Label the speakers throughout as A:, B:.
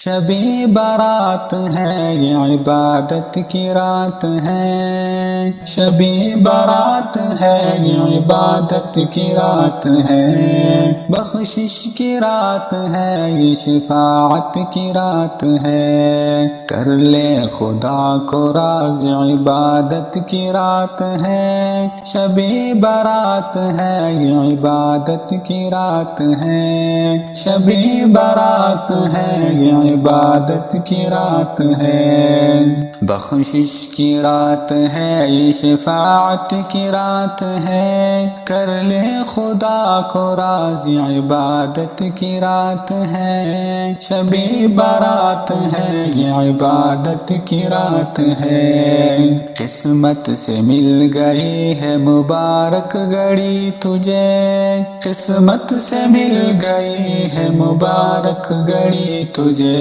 A: شبِ برات ہے یہ عبادت کی رات ہے، شبِ برات ہے یہ عبادت کی رات ہے، بخشش کی رات ہے یہ شفاعت کی رات ہے، کر لے خدا کو راضی عبادت کی رات ہے، شبِ برات ہے یہ عبادت کی رات ہے، شبِ برات ہے یہ عبادت کی رات ہے، بخشش کی رات ہے یہ شفاعت کی رات ہے، کر لے خدا کو راضی عبادت کی رات ہے، شبِ برات ہے یہ عبادت کی رات ہے، قسمت سے مل گئی ہے مبارک گھڑی تجھے، قسمت سے مل گئی ہے مبارک گھڑی تجھے،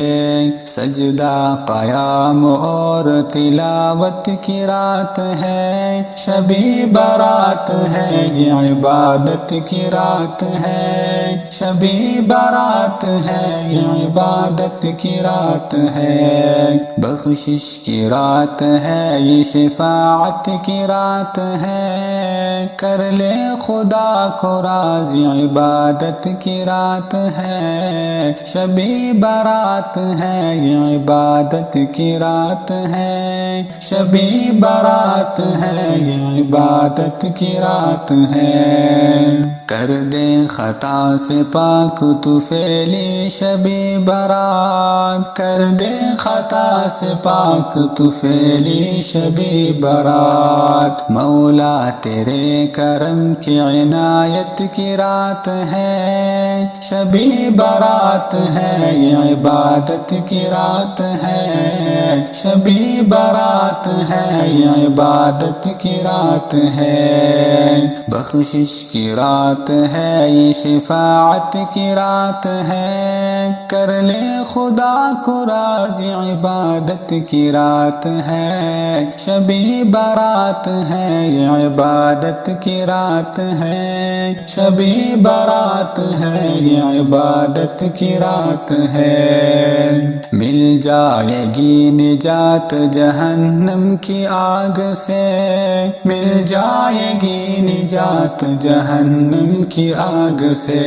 A: سجدہ قیام اور تلاوت کی رات ہے، شبِ برات ہے یہ عبادت کی رات ہے، شبِ برات ہے یہ عبادت کی رات ہے، بخشش کی رات ہے یہ شفاعت کی رات ہے، کر لے خدا کو راضی عبادت کی رات ہے، شبِ برات ہے یہ عبادت کی رات ہے، شبِ برات ہے یہ عبادت کی رات ہے، کر دے خطا سے پاک تو فعلی شبِ برات، کر دے خطا سے پاک تو فعلی شبِ برات، مولا تیرے کرم کی عنایت کی رات ہے، شبِ برات ہے یہ عبادت کی رات ہے، شبِ برات ہے یہ عبادت کی رات ہے، بخشش کی رات ہے یہ شفاعت کی رات ہے، کر لے خدا کو راضی عبادت کی رات ہے، شبِ برات ہے یہ عبادت کی رات ہے، شبِ برات ہے یہ عبادت کی رات ہے، مل جائے گی نجات جہنم کی آگ سے، مل جائے گی نجات جہنم کی آگ سے،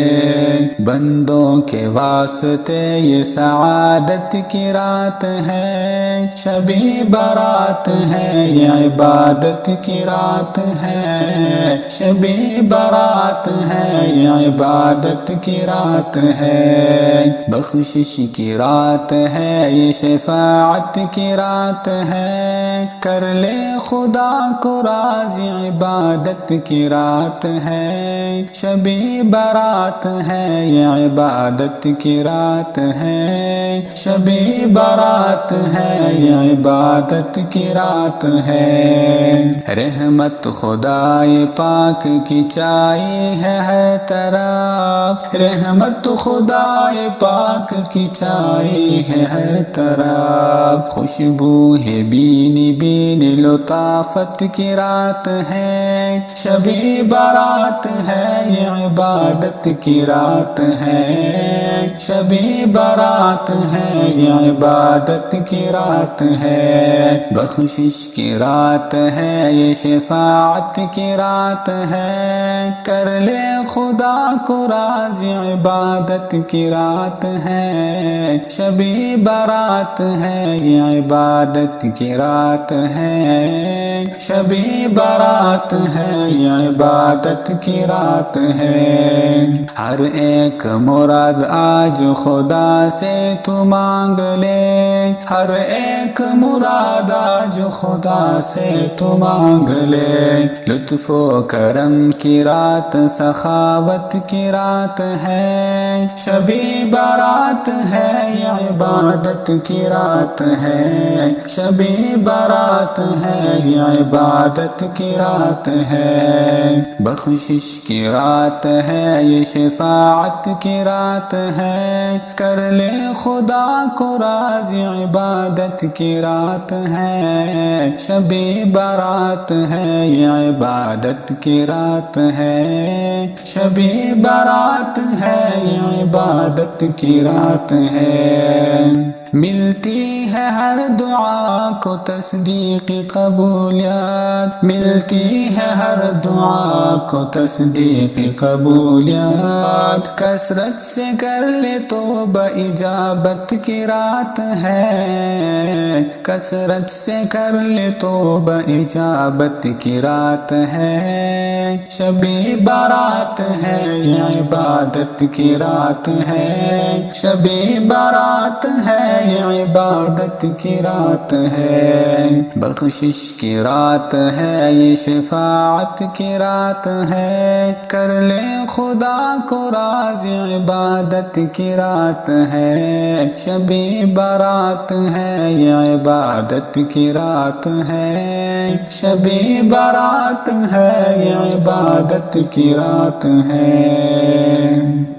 A: بندوں کے واسطے یہ سعادت کی رات ہے، شبِ برات ہے یہ عبادت کی رات ہے، شبِ برات ہے یہ عبادت کی رات ہے، بخشش کی رات ہے یہ شفاعت کی رات ہے، کر لے خدا کو راضی عبادت کی رات ہے، شبِ برات ہے یہ عبادت کی رات ہے، شبِ برات ہے یہ عبادت کی رات ہے، رحمت خدائے پاک کی چائی ہے ہر طرف، رحمت خدائے پاک کی چائی ہے ہر طرف، خوشبو ہے بینی بینی لطافت کی رات ہے، شبِ برات ہے یہ عبادت کی رات ہے، شبِ برات ہے یہ عبادت کی رات ہے، بخشش کی رات ہے یہ شفاعت کی رات ہے، کر لے خدا کو راضی عبادت کی رات ہے، شبِ برات ہے یہ عبادت کی رات ہے، شبِ برات ہے یہ عبادت کی رات ہے، ہر ایک مراد آج خدا سے تو مانگ لے، ہر ایک مراد آج خدا سے تو مانگ لے، لطف و کرم کی رات سخاوت کی رات ہے، شبِ برات ہے یہ عبادت کی رات ہے، شبِ برات ہے یہ عبادت کی رات ہے، بخشش کی رات ہے یہ شفاعت کی رات ہے، کر لے خدا کو راضی عبادت کی رات ہے، شبِ برات ہے یہ عبادت کی رات ہے، شبِ برات ہے یہ عبادت کی رات ہے۔ ملتی ہے ہر دعا کو تصدیق قبولیات، ملتی ہے ہر دعا کو تصدیق قبولیات، کثرت سے کر لے توبہ اجابت کی رات ہے، کثرت سے کر لے توبہ اجابت کی رات ہے، شب برات ہے یہ عبادت کی رات ہے، شب برات ہے یہ عبادت کی رات ہے، بخشش کی رات ہے یہ شفاعت کی رات ہے، کر لے خدا کو راضی عبادت کی رات ہے، شب برات ہے یہ عبادت کی رات ہے، شب برات ہے یہ عبادت کی رات ہے۔